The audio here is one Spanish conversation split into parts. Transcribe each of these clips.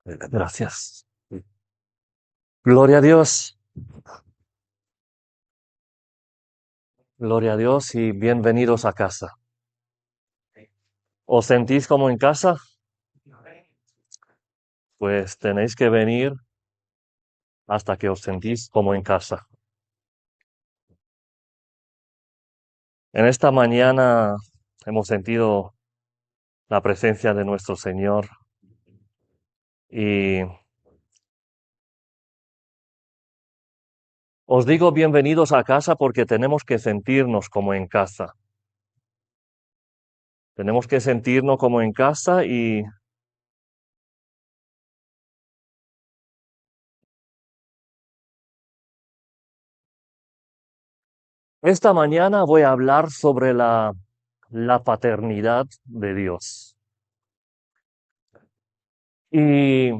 Gracias. Gloria a Dios. Gloria a Dios y bienvenidos a casa. ¿Os sentís como en casa? Pues tenéis que venir hasta que os sentís como en casa. En esta mañana hemos sentido la presencia de nuestro Señor y os digo bienvenidos a casa porque tenemos que sentirnos como en casa. Tenemos que sentirnos como en casa y esta mañana voy a hablar sobre la paternidad de Dios. Y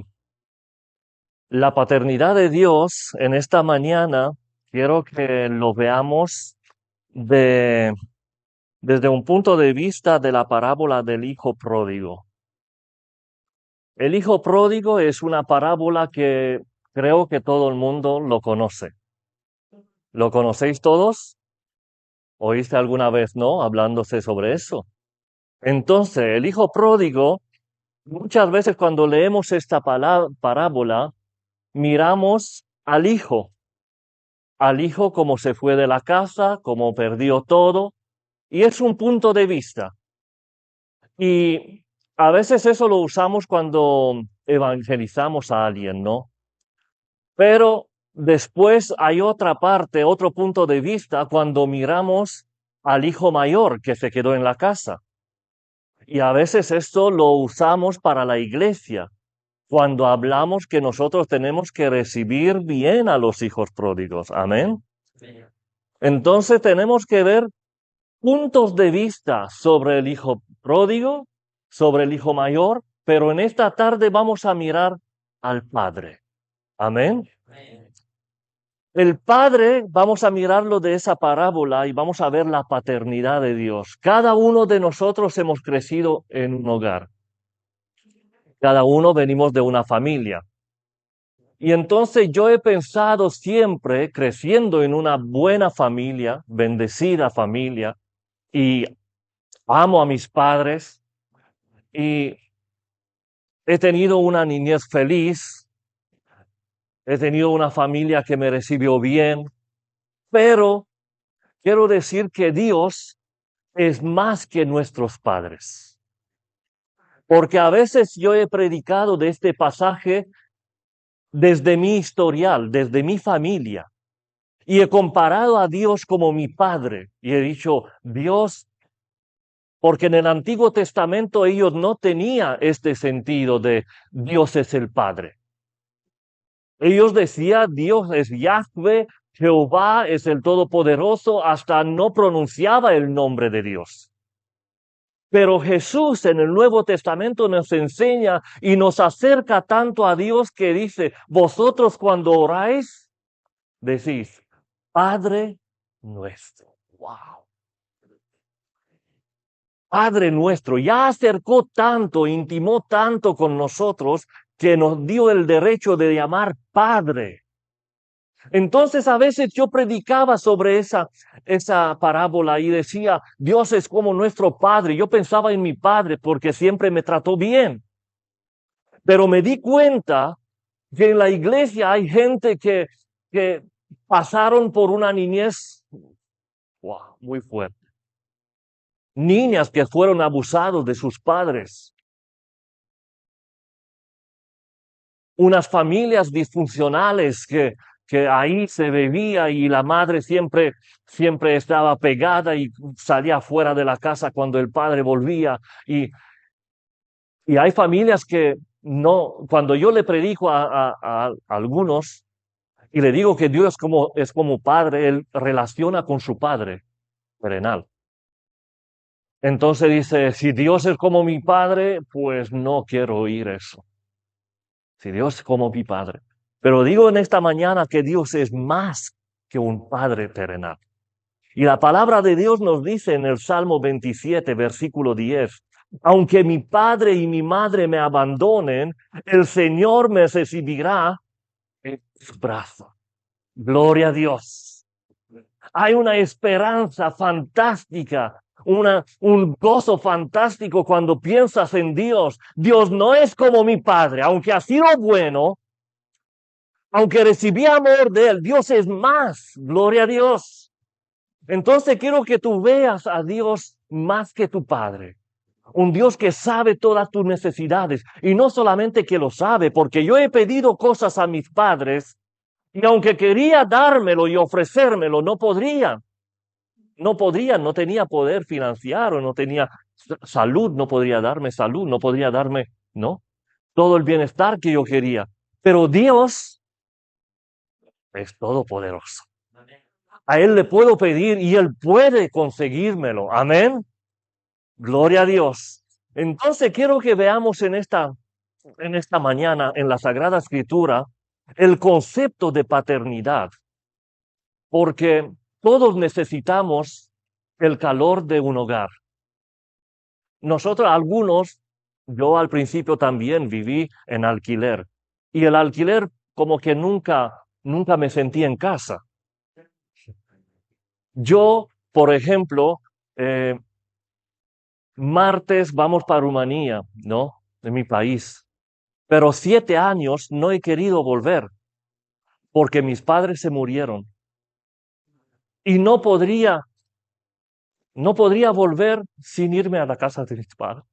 la paternidad de Dios en esta mañana quiero que lo veamos de, desde un punto de vista de la parábola del hijo pródigo. El hijo pródigo es una parábola que creo que todo el mundo lo conoce. ¿Lo conocéis todos? ¿Oíste alguna vez, no? Hablándose sobre eso. Entonces, el hijo pródigo, muchas veces cuando leemos esta parábola, miramos al hijo como se fue de la casa, como perdió todo, y es un punto de vista. Y a veces eso lo usamos cuando evangelizamos a alguien, ¿no? Pero después hay otra parte, otro punto de vista cuando miramos al hijo mayor que se quedó en la casa. Y a veces esto lo usamos para la iglesia, cuando hablamos que nosotros tenemos que recibir bien a los hijos pródigos. Amén. Entonces tenemos que ver puntos de vista sobre el hijo pródigo, sobre el hijo mayor, pero en esta tarde vamos a mirar al padre. Amén. El padre, vamos a mirarlo de esa parábola y vamos a ver la paternidad de Dios. Cada uno de nosotros hemos crecido en un hogar. Cada uno venimos de una familia. Y entonces yo he pensado siempre, creciendo en una buena familia, bendecida familia, y amo a mis padres, y he tenido una niñez feliz, he tenido una familia que me recibió bien, pero quiero decir que Dios es más que nuestros padres. Porque a veces yo he predicado de este pasaje desde mi historial, desde mi familia, y he comparado a Dios como mi padre, y he dicho, Dios, porque en el Antiguo Testamento ellos no tenían este sentido de Dios es el Padre. Ellos decían, Dios es Yahweh, Jehová es el Todopoderoso, hasta no pronunciaba el nombre de Dios. Pero Jesús en el Nuevo Testamento nos enseña y nos acerca tanto a Dios que dice, vosotros cuando oráis, decís, Padre nuestro. Wow. Padre nuestro, ya acercó tanto, intimó tanto con nosotros que nos dio el derecho de llamar Padre. Entonces a veces yo predicaba sobre esa parábola y decía, Dios es como nuestro Padre. Yo pensaba en mi Padre porque siempre me trató bien. Pero me di cuenta que en la iglesia hay gente que pasaron por una niñez wow, muy fuerte. Niñas que fueron abusados de sus padres. Unas familias disfuncionales que ahí se bebía y la madre siempre estaba pegada y salía fuera de la casa cuando el padre volvía. Y hay familias que no, cuando yo le predico a algunos y le digo que Dios es como padre, él relaciona con su padre terrenal. Entonces dice, si Dios es como mi padre, pues no quiero oír eso. Si Dios es como mi padre. Pero digo en esta mañana que Dios es más que un padre terrenal. Y la palabra de Dios nos dice en el Salmo 27, versículo 10, Aunque mi padre y mi madre me abandonen, el Señor me recibirá en su brazo. Gloria a Dios. Hay una esperanza fantástica, un gozo fantástico cuando piensas en Dios. Dios no es como mi padre, aunque ha sido bueno, aunque recibí amor de él, Dios es más. Gloria a Dios. Entonces quiero que tú veas a Dios más que tu padre. Un Dios que sabe todas tus necesidades y no solamente que lo sabe, porque yo he pedido cosas a mis padres y aunque quería dármelo y ofrecérmelo, no podrían. No podrían, no tenía poder financiero, no tenía salud, no podría darme salud, no podría darme, ¿no? Todo el bienestar que yo quería. Pero Dios es todopoderoso. A Él le puedo pedir y Él puede conseguírmelo. Amén. Gloria a Dios. Entonces quiero que veamos en esta mañana en la Sagrada Escritura el concepto de paternidad, porque todos necesitamos el calor de un hogar. Nosotros, algunos, yo al principio también viví en alquiler y el alquiler como que nunca me sentí en casa. Yo, por ejemplo, martes vamos para Rumanía, ¿no? De mi país. Pero 7 años no he querido volver porque mis padres se murieron y no podría volver sin irme a la casa de mis padres.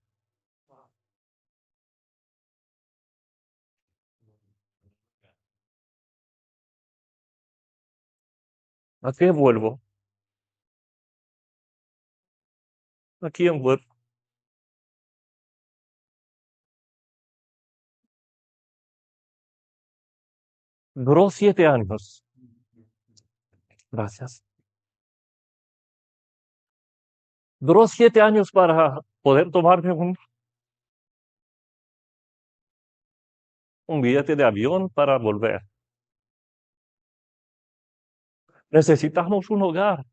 ¿A qué vuelvo? ¿A quién vuelvo? Duró 7 años. Gracias. Duró 7 años para poder tomarme un billete de avión para volver. Necesitamos un hogar.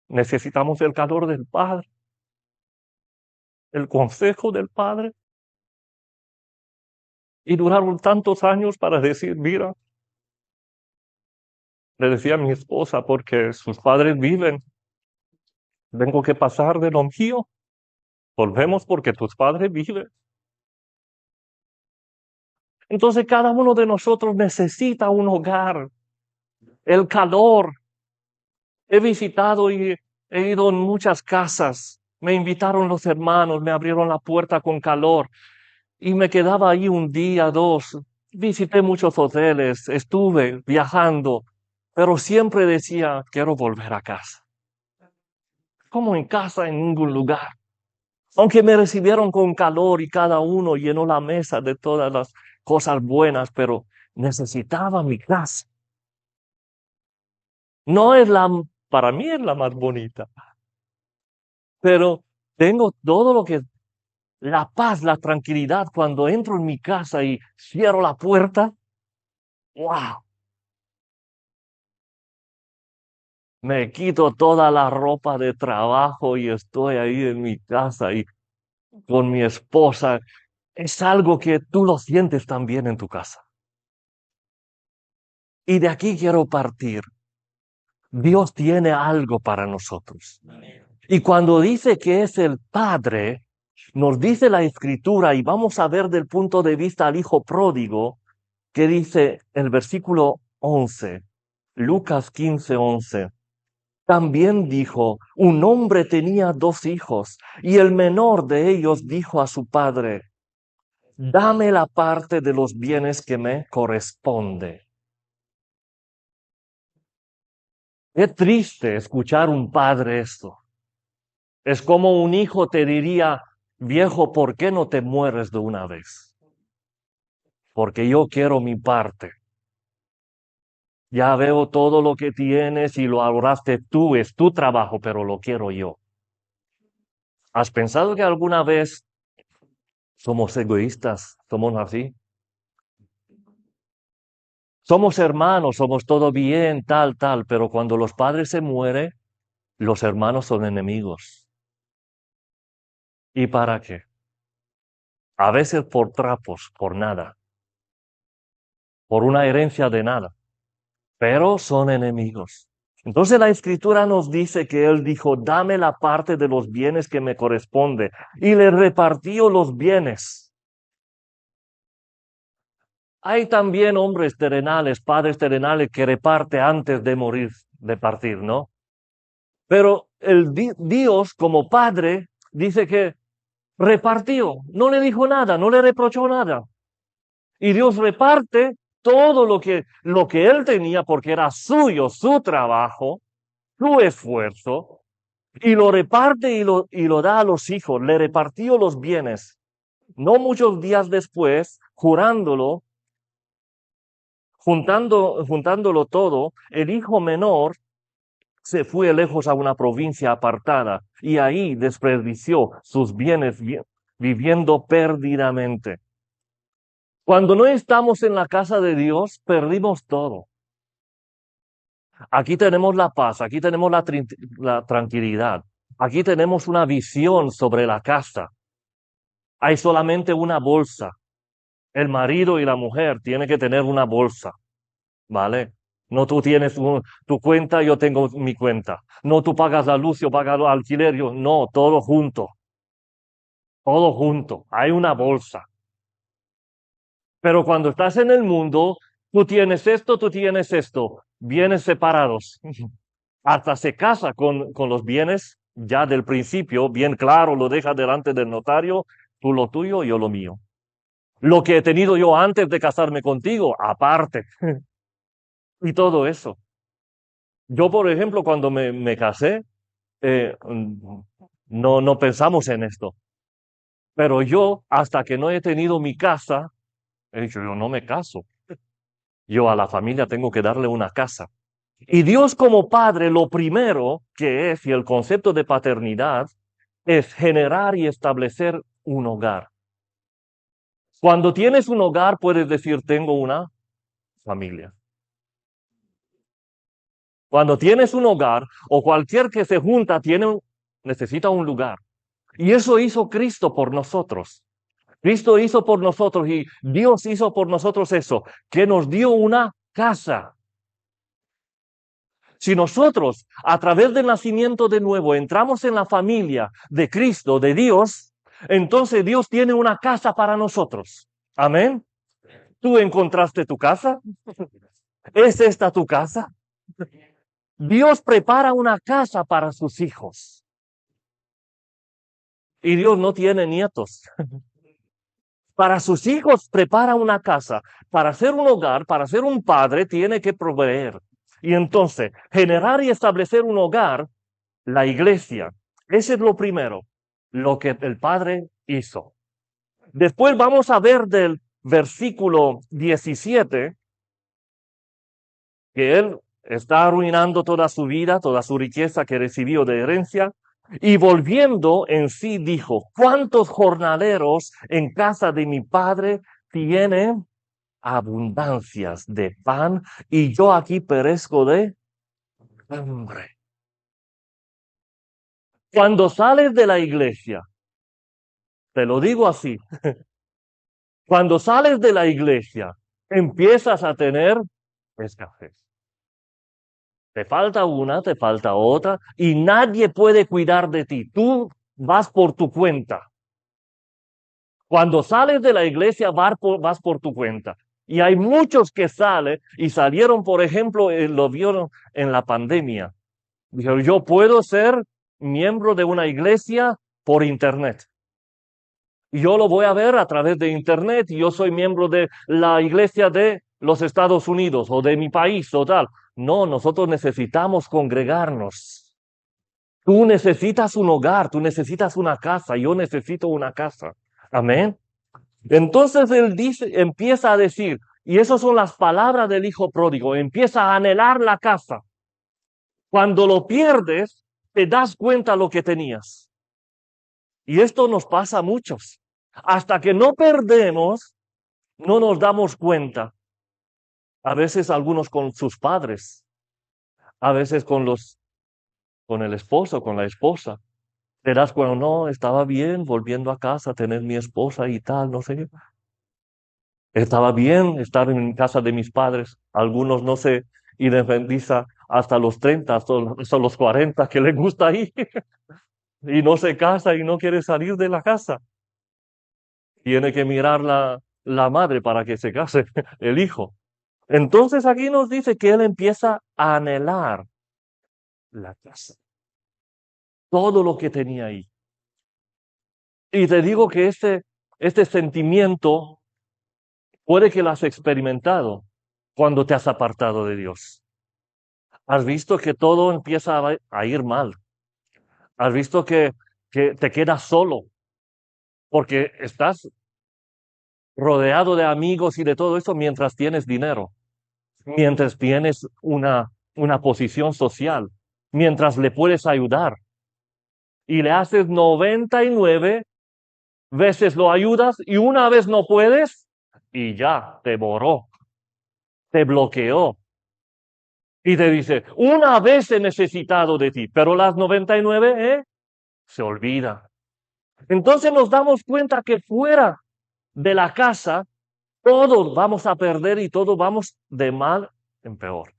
Necesitamos el calor del Padre, el consejo del Padre. Y duraron tantos años para decir, mira, le decía a mi esposa, porque sus padres viven, tengo que pasar de lo mío. Volvemos porque tus padres viven. Entonces cada uno de nosotros necesita un hogar, el calor. He visitado y he ido en muchas casas. Me invitaron los hermanos, me abrieron la puerta con calor y me quedaba ahí un día, dos. Visité muchos hoteles, estuve viajando, pero siempre decía, quiero volver a casa. Como en casa, en ningún lugar. Aunque me recibieron con calor y cada uno llenó la mesa de todas las cosas buenas, pero necesitaba mi casa. No es para mí es la más bonita, pero tengo todo lo que, la paz, la tranquilidad cuando entro en mi casa y cierro la puerta. ¡Wow! Me quito toda la ropa de trabajo y estoy ahí en mi casa y con mi esposa. Es algo que tú lo sientes también en tu casa. Y de aquí quiero partir. Dios tiene algo para nosotros. Y cuando dice que es el Padre, nos dice la Escritura, y vamos a ver del punto de vista al Hijo pródigo, que dice el versículo 11, Lucas 15:11. También dijo, un hombre tenía 2 hijos, y el menor de ellos dijo a su padre, dame la parte de los bienes que me corresponde. Es triste escuchar un padre esto. Es como un hijo te diría, viejo, ¿por qué no te mueres de una vez? Porque yo quiero mi parte. Ya veo todo lo que tienes y lo ahorraste tú, es tu trabajo, pero lo quiero yo. ¿Has pensado que alguna vez somos egoístas? ¿Somos así? Somos hermanos, somos todo bien, tal, pero cuando los padres se mueren, los hermanos son enemigos. ¿Y para qué? A veces por trapos, por nada, por una herencia de nada, pero son enemigos. Entonces la escritura nos dice que él dijo, dame la parte de los bienes que me corresponde, y le repartió los bienes. Hay también hombres terrenales, padres terrenales que reparte antes de morir, de partir, ¿no? Pero Dios como padre dice que repartió, no le dijo nada, no le reprochó nada. Y Dios reparte todo lo que él tenía porque era suyo, su trabajo, su esfuerzo, y lo reparte y lo da a los hijos, le repartió los bienes. No muchos días después, jurándolo, juntándolo todo, el hijo menor se fue lejos a una provincia apartada y ahí desperdició sus bienes viviendo perdidamente. Cuando no estamos en la casa de Dios, perdimos todo. Aquí tenemos la paz, aquí tenemos la tranquilidad, aquí tenemos una visión sobre la casa. Hay solamente una bolsa. El marido y la mujer tienen que tener una bolsa, ¿vale? No tú tienes tu cuenta, yo tengo mi cuenta. No tú pagas la luz, yo pago el alquiler, yo no, todo junto, todo junto. Hay una bolsa. Pero cuando estás en el mundo, tú tienes esto, bienes separados. Hasta se casa con los bienes ya del principio, bien claro, lo deja delante del notario, tú lo tuyo, yo lo mío. Lo que he tenido yo antes de casarme contigo, aparte, y todo eso. Yo, por ejemplo, cuando me casé, no pensamos en esto, pero yo, hasta que no he tenido mi casa, he dicho, yo no me caso. Yo a la familia tengo que darle una casa. Y Dios como padre, lo primero que es, y el concepto de paternidad, es generar y establecer un hogar. Cuando tienes un hogar, puedes decir, tengo una familia. Cuando tienes un hogar, o cualquier que se junta, necesita un lugar. Y eso hizo Cristo por nosotros. Cristo hizo por nosotros y Dios hizo por nosotros eso, que nos dio una casa. Si nosotros, a través del nacimiento de nuevo, entramos en la familia de Cristo, de Dios, entonces Dios tiene una casa para nosotros. Amén. ¿Tú encontraste tu casa? ¿Es esta tu casa? Dios prepara una casa para sus hijos. Y Dios no tiene nietos. Para sus hijos prepara una casa. Para ser un hogar, para ser un padre, tiene que proveer. Y entonces, generar y establecer un hogar, la iglesia, ese es lo primero, lo que el padre hizo. Después vamos a ver del versículo 17 que él está arruinando toda su vida, toda su riqueza que recibió de herencia, y volviendo en sí dijo, ¿cuántos jornaleros en casa de mi padre tienen abundancias de pan y yo aquí perezco de hambre? Cuando sales de la iglesia, te lo digo así, cuando sales de la iglesia, empiezas a tener escasez. Te falta una, te falta otra, y nadie puede cuidar de ti. Tú vas por tu cuenta. Cuando sales de la iglesia, vas por tu cuenta. Y hay muchos que salen y salieron, por ejemplo, lo vieron en la pandemia. Dijeron, yo puedo ser miembro de una iglesia por internet. Y yo lo voy a ver a través de internet y yo soy miembro de la iglesia de los Estados Unidos o de mi país o tal. No, nosotros necesitamos congregarnos. Tú necesitas un hogar, tú necesitas una casa, yo necesito una casa. Amén. Entonces él dice, empieza a decir, y esas son las palabras del hijo pródigo, empieza a anhelar la casa. Cuando lo pierdes, te das cuenta lo que tenías. Y esto nos pasa a muchos. Hasta que no perdemos, no nos damos cuenta. A veces algunos con sus padres, a veces con el esposo, con la esposa. Verás cuando no, estaba bien volviendo a casa, tener mi esposa y tal, no sé qué. Estaba bien estar en casa de mis padres. Algunos no se independiza hasta los 30, hasta los 40, que les gusta ahí y no se casa y no quiere salir de la casa. Tiene que mirar la madre para que se case, el hijo. Entonces aquí nos dice que él empieza a anhelar la casa, todo lo que tenía ahí. Y te digo que este sentimiento puede que lo has experimentado cuando te has apartado de Dios. Has visto que todo empieza a ir mal. Has visto que te quedas solo porque estás rodeado de amigos y de todo eso mientras tienes dinero, mientras tienes una posición social, mientras le puedes ayudar. Y le haces 99 veces lo ayudas y una vez no puedes y ya te borró, te bloqueó. Y te dice, una vez he necesitado de ti, pero las 99, se olvida. Entonces nos damos cuenta que fuera de la casa, todos vamos a perder y todos vamos de mal en peor.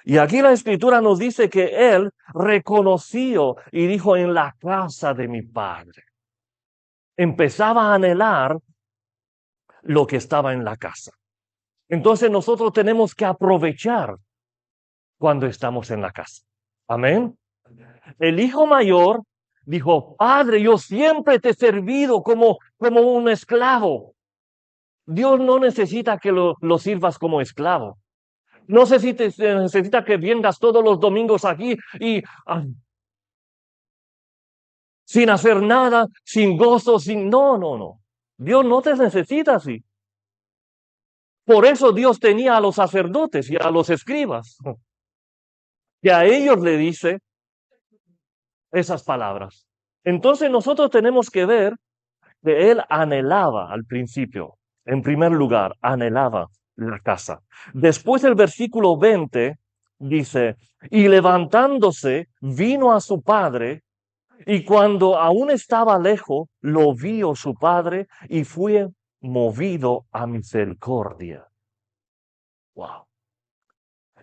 Y aquí la escritura nos dice que él reconoció y dijo en la casa de mi padre. Empezaba a anhelar lo que estaba en la casa. Entonces nosotros tenemos que aprovechar cuando estamos en la casa. Amén. El hijo mayor dijo, Padre, yo siempre te he servido como un esclavo. Dios no necesita que lo sirvas como esclavo. No necesita que vengas todos los domingos aquí y sin hacer nada, sin gozo, sin... No, no, no. Dios no te necesita así. Por eso Dios tenía a los sacerdotes y a los escribas, que a ellos le dice esas palabras. Entonces nosotros tenemos que ver que él anhelaba al principio, en primer lugar, anhelaba la casa. Después el versículo 20 dice, y levantándose, vino a su padre, y cuando aún estaba lejos, lo vio su padre y fue movido a misericordia. Wow.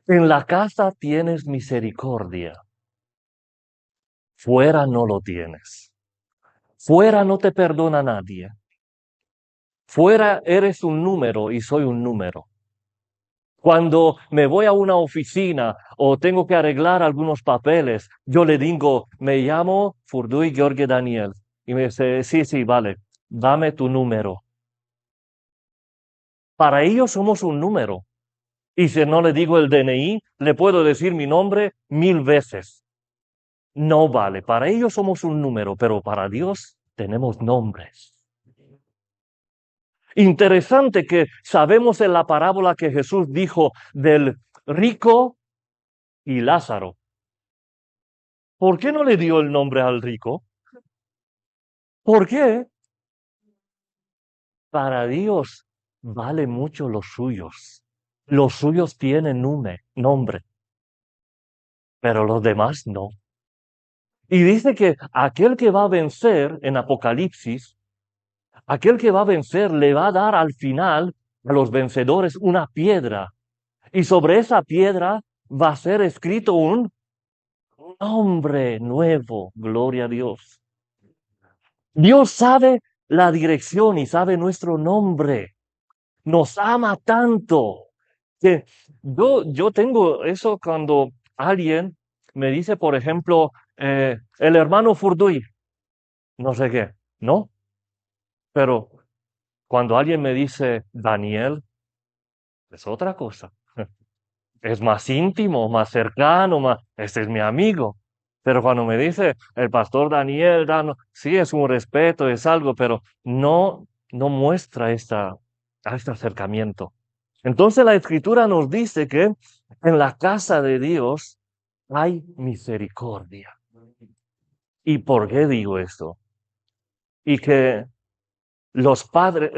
En la casa tienes misericordia, fuera no lo tienes. Fuera no te perdona nadie. Fuera eres un número y soy un número. Cuando me voy a una oficina o tengo que arreglar algunos papeles, yo le digo, me llamo Furduy George Daniel. Y me dice, sí, sí, vale, dame tu número. Para ellos somos un número. Y si no le digo el DNI, le puedo decir mi nombre 1000 veces. No vale, para ellos somos un número, pero para Dios tenemos nombres. Interesante que sabemos en la parábola que Jesús dijo del rico y Lázaro. ¿Por qué no le dio el nombre al rico? ¿Por qué? Para Dios vale mucho los suyos. Los suyos tienen nombre, pero los demás no. Y dice que aquel que va a vencer en Apocalipsis, aquel que va a vencer le va a dar al final a los vencedores una piedra. Y sobre esa piedra va a ser escrito un nombre nuevo. Gloria a Dios. Dios sabe la dirección y sabe nuestro nombre. Nos ama tanto que yo tengo eso cuando alguien me dice, por ejemplo, el hermano Furduy, no sé qué, ¿no? Pero cuando alguien me dice Daniel, es otra cosa. Es más íntimo, más cercano, más, este es mi amigo. Pero cuando me dice el pastor Daniel, sí es un respeto, es algo, pero no muestra este acercamiento. Entonces la escritura nos dice que en la casa de Dios hay misericordia. ¿Y por qué digo esto? Y que los padres,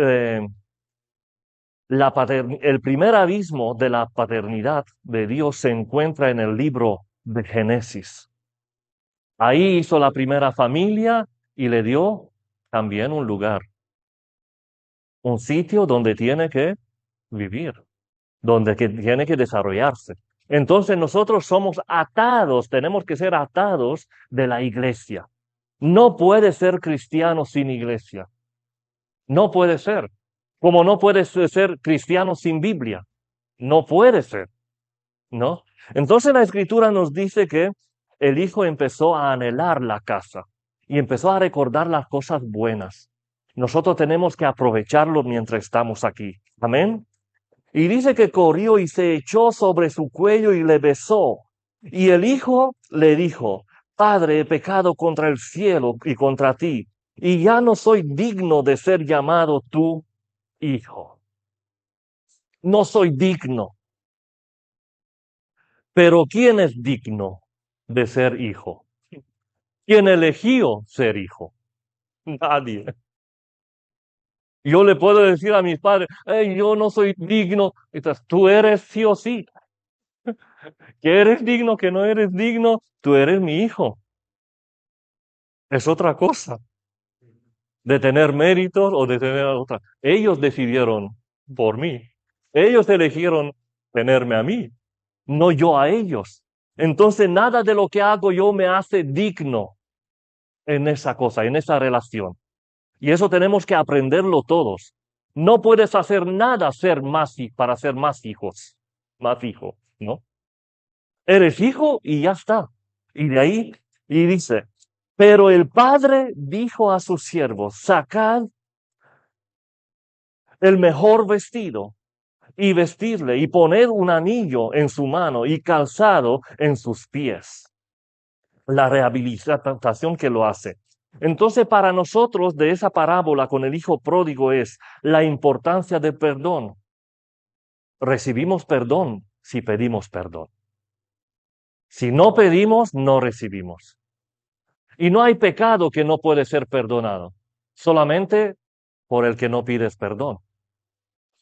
el primer abismo de la paternidad de Dios se encuentra en el libro de Génesis. Ahí hizo la primera familia y le dio también un lugar, un sitio donde tiene que vivir, donde tiene que desarrollarse. Entonces nosotros somos atados, tenemos que ser atados de la iglesia. No puede ser cristiano sin iglesia. No puede ser. Como no puede ser cristiano sin Biblia. No puede ser, ¿no? Entonces la escritura nos dice que el hijo empezó a anhelar la casa y empezó a recordar las cosas buenas. Nosotros tenemos que aprovecharlo mientras estamos aquí. Amén. Y dice que corrió y se echó sobre su cuello y le besó. Y el hijo le dijo, Padre, he pecado contra el cielo y contra ti, y ya no soy digno de ser llamado tu hijo. No soy digno. Pero ¿quién es digno de ser hijo? ¿Quién eligió ser hijo? Nadie. Yo le puedo decir a mis padres, yo no soy digno. Entonces, tú eres sí o sí. Que eres digno, que no eres digno, tú eres mi hijo. Es otra cosa. De tener méritos o de tener otra. Ellos decidieron por mí. Ellos eligieron tenerme a mí, no yo a ellos. Entonces nada de lo que hago yo me hace digno en esa cosa, en esa relación. Y eso tenemos que aprenderlo todos. No puedes hacer nada para ser más hijo, ¿no? Eres hijo y ya está. Y de ahí, y dice, pero el padre dijo a sus siervos, sacad el mejor vestido y vestirle y poned un anillo en su mano y calzado en sus pies. La rehabilitación que lo hace. Entonces, para nosotros, de esa parábola con el hijo pródigo es la importancia del perdón. Recibimos perdón si pedimos perdón. Si no pedimos, no recibimos. Y no hay pecado que no puede ser perdonado, solamente por el que no pides perdón.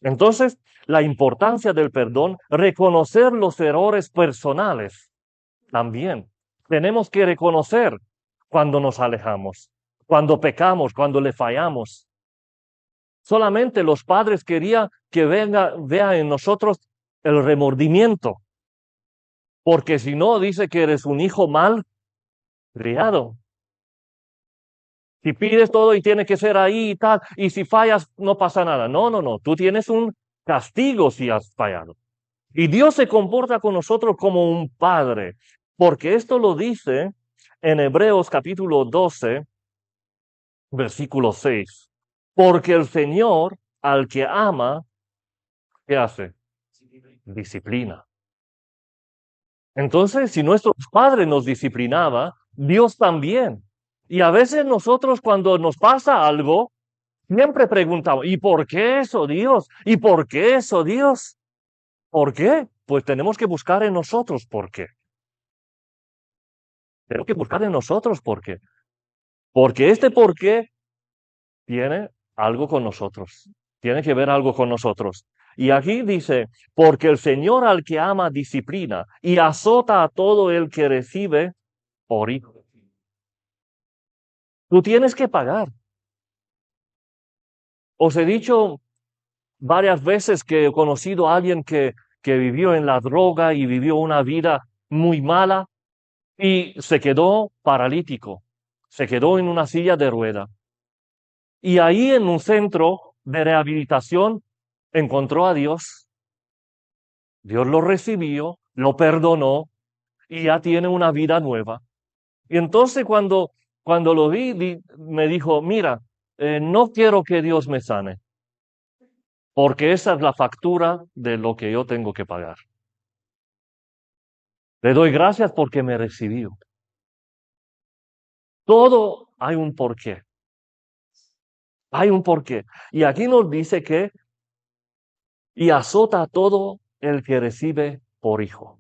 Entonces, la importancia del perdón, reconocer los errores personales también. Tenemos que reconocer cuando nos alejamos, cuando pecamos, cuando le fallamos. Solamente los padres querían que vea en nosotros el remordimiento, porque si no, dice que eres un hijo mal criado. Si pides todo y tiene que ser ahí y tal, y si fallas no pasa nada. No, no, no, tú tienes un castigo si has fallado. Y Dios se comporta con nosotros como un padre, porque esto lo dice en Hebreos capítulo 12, versículo 6. Porque el Señor al que ama, ¿qué hace? Disciplina. Entonces, si nuestro padre nos disciplinaba, Dios también. Y a veces nosotros cuando nos pasa algo, siempre preguntamos, ¿y por qué eso, Dios? ¿Y por qué eso, Dios? ¿Por qué? Pues tenemos que buscar en nosotros por qué. Tenemos que buscar en nosotros por qué. Porque este por qué tiene algo con nosotros. Tiene que ver algo con nosotros. Y aquí dice, porque el Señor al que ama disciplina y azota a todo el que recibe por hijo. Tú tienes que pagar. Os he dicho varias veces que he conocido a alguien que vivió en la droga y vivió una vida muy mala y se quedó paralítico, se quedó en una silla de rueda. Y ahí en un centro de rehabilitación encontró a Dios. Dios lo recibió, lo perdonó y ya tiene una vida nueva. Y entonces cuando lo vi, me dijo, mira, no quiero que Dios me sane, porque esa es la factura de lo que yo tengo que pagar. Le doy gracias porque me recibió. Todo hay un porqué. Hay un porqué. Y aquí nos dice que y azota a todo el que recibe por hijo.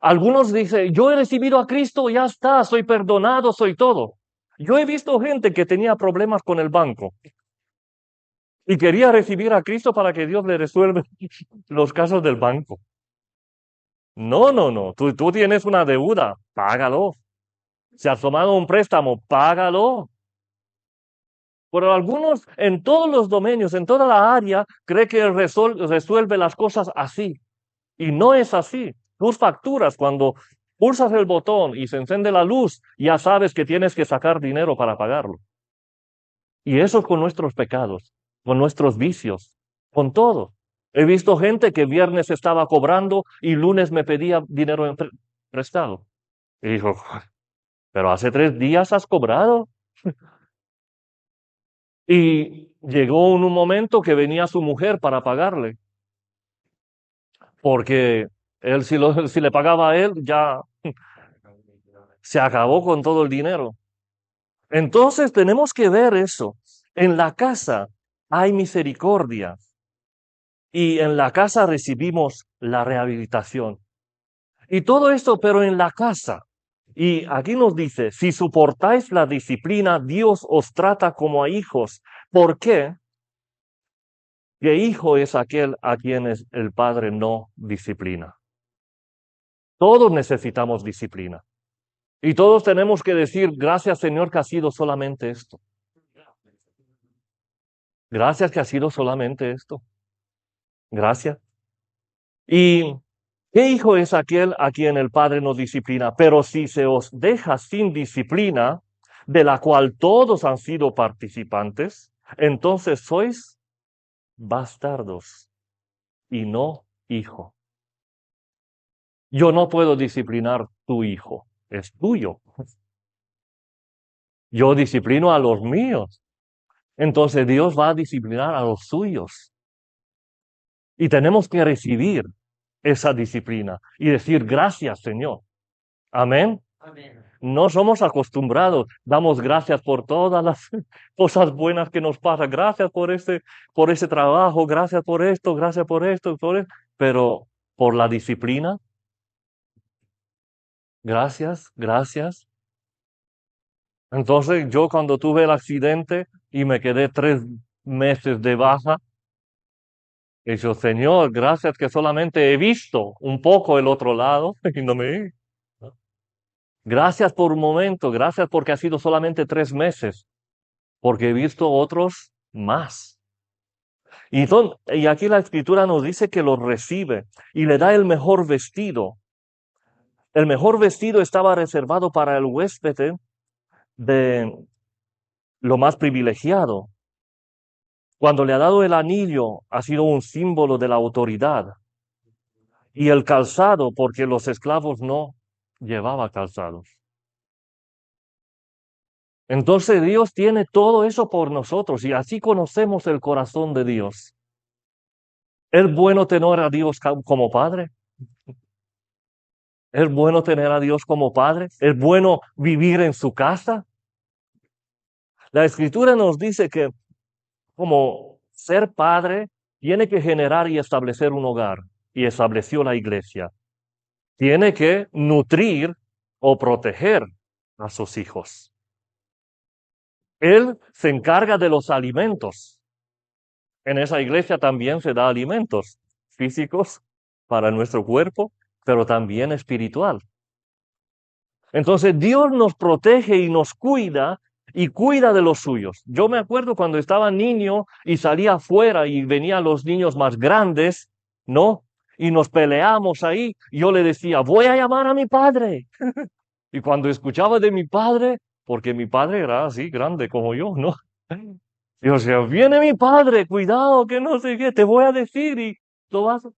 Algunos dicen, yo he recibido a Cristo, ya está, soy perdonado, soy todo. Yo he visto gente que tenía problemas con el banco y quería recibir a Cristo para que Dios le resuelva los casos del banco. No, no, no, tú tienes una deuda, págalo. Se ha tomado un préstamo, págalo. Pero algunos en todos los dominios, en toda la área, cree que resuelve las cosas así. Y no es así. Tus facturas, cuando pulsas el botón y se enciende la luz, ya sabes que tienes que sacar dinero para pagarlo. Y eso es con nuestros pecados, con nuestros vicios, con todo. He visto gente que viernes estaba cobrando y lunes me pedía dinero prestado. Y dijo, pero hace 3 días has cobrado. Y llegó en un momento que venía su mujer para pagarle, porque él si le pagaba a él, ya se acabó con todo el dinero. Entonces tenemos que ver eso. En la casa hay misericordia y en la casa recibimos la rehabilitación. Y todo esto, pero en la casa. Y aquí nos dice, si soportáis la disciplina, Dios os trata como a hijos. ¿Por qué? Que hijo es aquel a quien el padre no disciplina. Todos necesitamos disciplina. Y todos tenemos que decir, gracias Señor que ha sido solamente esto. Gracias que ha sido solamente esto. Gracias. ¿Y qué hijo es aquel a quien el padre no disciplina? Pero si se os deja sin disciplina, de la cual todos han sido participantes, entonces sois bastardos y no hijo. Yo no puedo disciplinar tu hijo, es tuyo. Yo disciplino a los míos. Entonces Dios va a disciplinar a los suyos. Y tenemos que recibir esa disciplina y decir gracias, Señor. Amén. Amén. No somos acostumbrados, damos gracias por todas las cosas buenas que nos pasan. Gracias por ese trabajo, gracias por esto, pero por la disciplina, gracias. Entonces yo cuando tuve el accidente y me quedé 3 meses de baja, he dicho, Señor, gracias que solamente he visto un poco el otro lado y no me... Gracias por un momento, gracias porque ha sido solamente 3 meses, porque he visto otros más. Y aquí la escritura nos dice que los recibe y le da el mejor vestido. El mejor vestido estaba reservado para el huésped de lo más privilegiado. Cuando le ha dado el anillo, ha sido un símbolo de la autoridad. Y el calzado, porque los esclavos no llevaban calzados. Entonces Dios tiene todo eso por nosotros y así conocemos el corazón de Dios. ¿Es bueno tener a Dios como Padre? ¿Es bueno tener a Dios como Padre? ¿Es bueno vivir en su casa? La Escritura nos dice que como ser padre tiene que generar y establecer un hogar y estableció la iglesia. Tiene que nutrir o proteger a sus hijos. Él se encarga de los alimentos. En esa iglesia también se da alimentos físicos para nuestro cuerpo, pero también espiritual. Entonces Dios nos protege y nos cuida y cuida de los suyos. Yo me acuerdo cuando estaba niño y salía afuera y venían los niños más grandes, ¿no? Y nos peleamos ahí. Yo le decía, voy a llamar a mi padre. Y cuando escuchaba de mi padre, porque mi padre era así grande como yo, ¿no? Y o sea, viene mi padre, cuidado, que no sé qué, te voy a decir y lo vas a...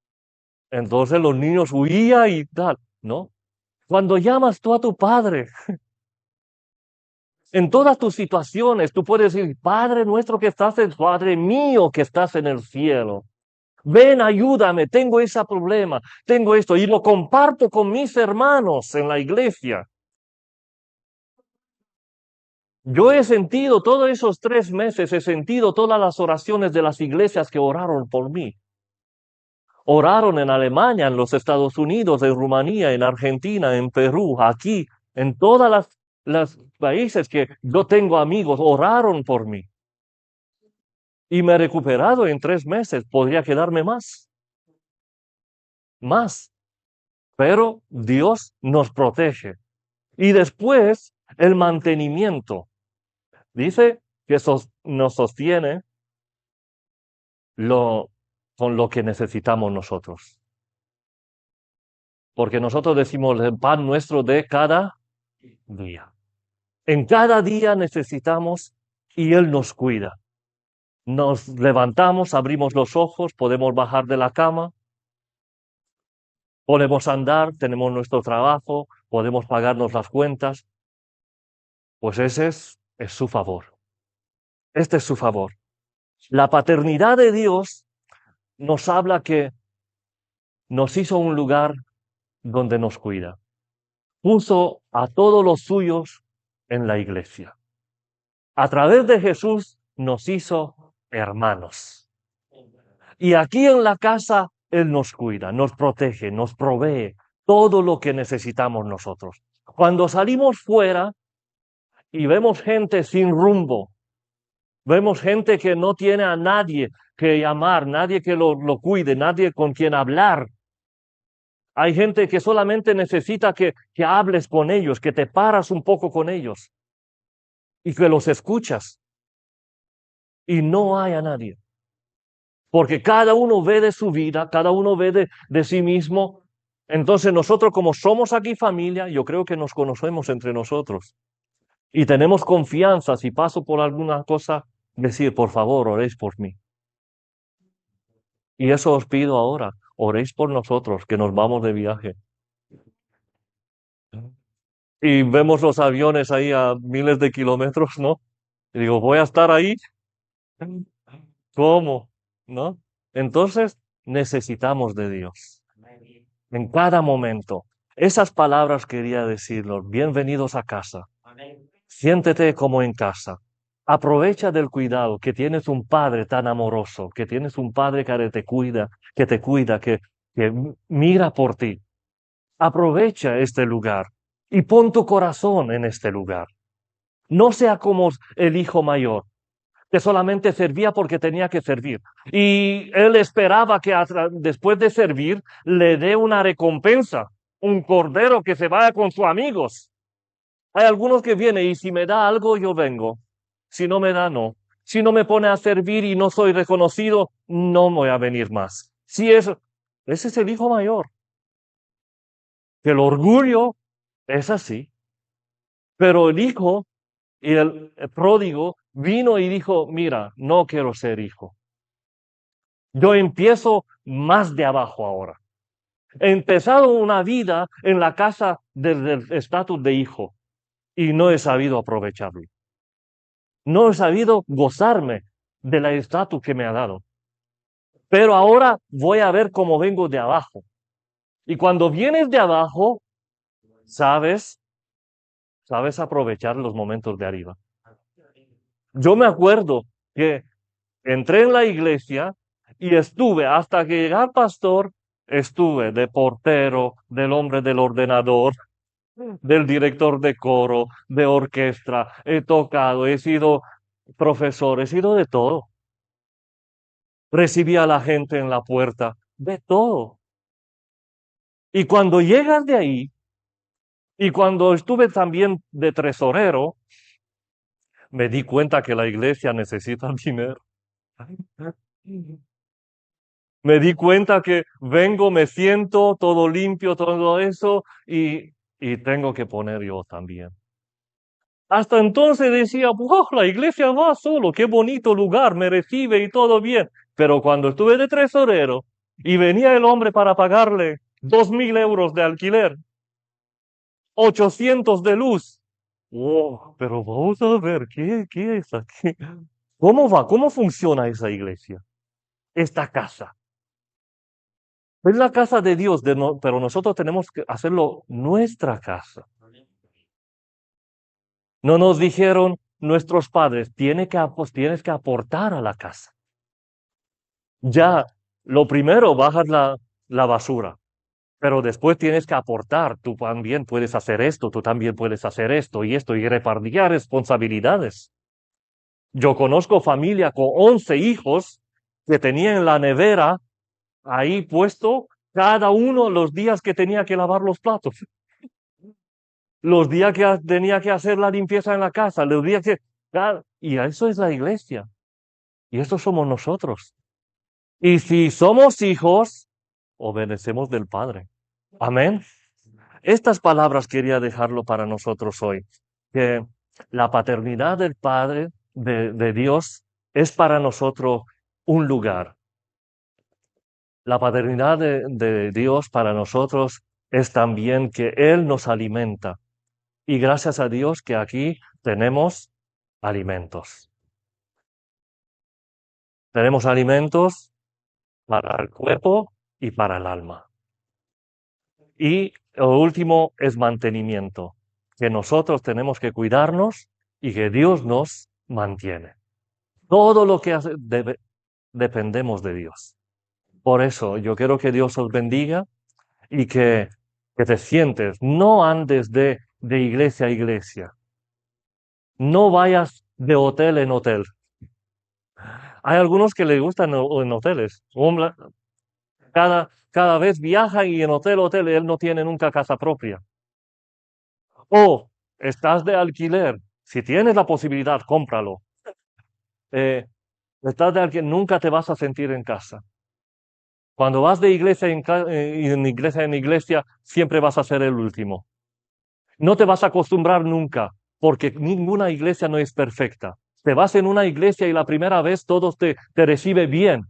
Entonces los niños huían y tal, ¿no? Cuando llamas tú a tu padre, en todas tus situaciones, tú puedes decir, Padre nuestro que estás en, Padre mío que estás en el cielo. Ven, ayúdame, tengo ese problema, tengo esto, y lo comparto con mis hermanos en la iglesia. Yo he sentido todos esos 3 meses, he sentido todas las oraciones de las iglesias que oraron por mí. Oraron en Alemania, en los Estados Unidos, en Rumanía, en Argentina, en Perú, aquí, en todas las países que yo tengo amigos, oraron por mí. Y me he recuperado en 3 meses. Podría quedarme más. Pero Dios nos protege. Y después el mantenimiento. Dice que nos sostiene con lo que necesitamos nosotros. Porque nosotros decimos el pan nuestro de cada día. En cada día necesitamos y Él nos cuida. Nos levantamos, abrimos los ojos, podemos bajar de la cama, podemos andar, tenemos nuestro trabajo, podemos pagarnos las cuentas. Pues ese es su favor. Este es su favor. La paternidad de Dios nos habla que nos hizo un lugar donde nos cuida. Puso a todos los suyos en la iglesia. A través de Jesús nos hizo hermanos. Y aquí en la casa Él nos cuida, nos protege, nos provee todo lo que necesitamos nosotros. Cuando salimos fuera y vemos gente sin rumbo, vemos gente que no tiene a nadie que llamar, nadie que lo cuide, nadie con quien hablar. Hay gente que solamente necesita que hables con ellos, que te paras un poco con ellos y que los escuchas. Y no hay a nadie. Porque cada uno ve de su vida, cada uno ve de sí mismo. Entonces nosotros como somos aquí familia, yo creo que nos conocemos entre nosotros. Y tenemos confianza, si paso por alguna cosa, decir, por favor, oréis por mí. Y eso os pido ahora, oréis por nosotros, que nos vamos de viaje. Y vemos los aviones ahí a miles de kilómetros, ¿no? Y digo, voy a estar ahí. ¿Cómo? ¿No? Entonces necesitamos de Dios en cada momento. Esas palabras quería decirlos. Bienvenidos a casa. Siéntete como en casa. Aprovecha del cuidado que tienes un padre tan amoroso, que tienes un padre que te cuida, que mira por ti. Aprovecha este lugar y pon tu corazón en este lugar. No sea como el hijo mayor, que solamente servía porque tenía que servir. Y él esperaba que después de servir le dé una recompensa, un cordero que se vaya con sus amigos. Hay algunos que vienen y si me da algo, yo vengo. Si no me da, no. Si no me pone a servir y no soy reconocido, no voy a venir más. Ese es el hijo mayor. El orgullo es así. Pero el hijo y el pródigo vino y dijo, mira, no quiero ser hijo. Yo empiezo más de abajo ahora. He empezado una vida en la casa del estatus de hijo y no he sabido aprovecharlo. No he sabido gozarme del estatus que me ha dado. Pero ahora voy a ver cómo vengo de abajo. Y cuando vienes de abajo, sabes aprovechar los momentos de arriba. Yo me acuerdo que entré en la iglesia y estuve hasta que llegara el pastor, estuve de portero, del hombre del ordenador, del director de coro, de orquesta, he tocado, he sido profesor, he sido de todo. Recibí a la gente en la puerta, de todo. Y cuando llegas de ahí, y cuando estuve también de tesorero, me di cuenta que la iglesia necesita dinero. Me di cuenta que vengo, me siento todo limpio, todo eso, y tengo que poner yo también. Hasta entonces decía, wow, la iglesia va solo, qué bonito lugar, me recibe y todo bien. Pero cuando estuve de tesorero y venía el hombre para pagarle 2.000 euros de alquiler, 800 de luz. Wow, pero vamos a ver, ¿qué es aquí? ¿Cómo va? ¿Cómo funciona esa iglesia? Esta casa. Es la casa de Dios, pero nosotros tenemos que hacerlo nuestra casa. No nos dijeron nuestros padres, tienes que aportar a la casa. Ya, lo primero, bajas la basura, pero después tienes que aportar. Tú también puedes hacer esto, tú también puedes hacer esto, y repartir responsabilidades. Yo conozco familia con 11 hijos que tenían la nevera ahí puesto cada uno los días que tenía que lavar los platos. los días que tenía que hacer la limpieza en la casa, los días que... Y eso es la iglesia. Y eso somos nosotros. Y si somos hijos, obedecemos del Padre. Amén. Estas palabras quería dejarlo para nosotros hoy, que la paternidad del Padre, de Dios, es para nosotros un lugar. La paternidad de Dios para nosotros es también que Él nos alimenta. Y gracias a Dios que aquí tenemos alimentos. Tenemos alimentos para el cuerpo y para el alma. Y lo último es mantenimiento, que nosotros tenemos que cuidarnos y que Dios nos mantiene. Todo lo que hace, dependemos de Dios. Por eso yo quiero que Dios os bendiga y que te sientes, no andes de iglesia a iglesia, no vayas de hotel en hotel. Hay algunos que les gustan en hoteles. Cada vez viaja y en hotel, él no tiene nunca casa propia. O estás de alquiler. Si tienes la posibilidad, cómpralo. Estás de alquiler, nunca te vas a sentir en casa. Cuando vas de iglesia en iglesia, siempre vas a ser el último. No te vas a acostumbrar nunca, porque ninguna iglesia no es perfecta. Te vas en una iglesia y la primera vez todos te reciben bien,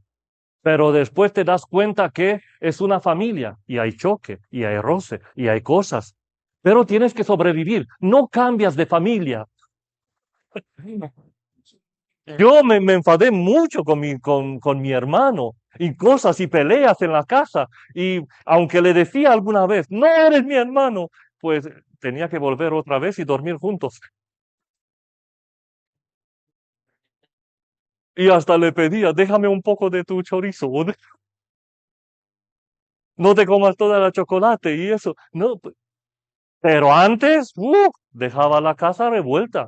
pero después te das cuenta que es una familia y hay choque y hay roce y hay cosas. Pero tienes que sobrevivir. No cambias de familia. Yo me enfadé mucho con mi hermano y cosas y peleas en la casa. Y aunque le decía alguna vez, no eres mi hermano, pues tenía que volver otra vez y dormir juntos. Y hasta le pedía, déjame un poco de tu chorizo, no te comas toda la chocolate y eso. No, pero antes, dejaba la casa revuelta.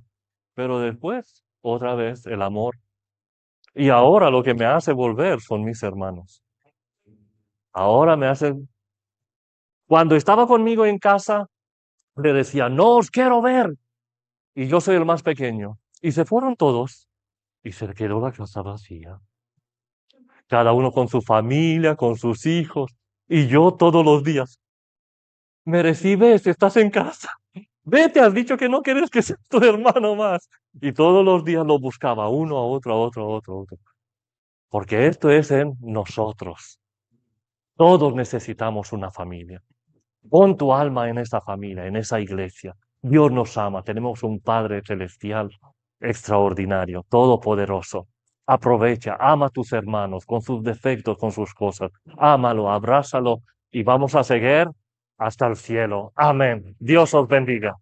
Pero después, otra vez, el amor. Y ahora lo que me hace volver son mis hermanos. Ahora me hace... Cuando estaba conmigo en casa, le decía, no os quiero ver. Y yo soy el más pequeño. Y se fueron todos. Y se quedó la casa vacía. Cada uno con su familia, con sus hijos. Y yo todos los días. ¿Me recibes? ¿Estás en casa? Vete, has dicho que no quieres que sea tu hermano más. Y todos los días lo buscaba, uno a otro, a otro, a otro, a otro. Porque esto es en nosotros. Todos necesitamos una familia. Pon tu alma en esa familia, en esa iglesia. Dios nos ama. Tenemos un Padre celestial extraordinario, todopoderoso. Aprovecha, ama a tus hermanos con sus defectos, con sus cosas. Ámalo, abrázalo y vamos a seguir hasta el cielo. Amén. Dios os bendiga.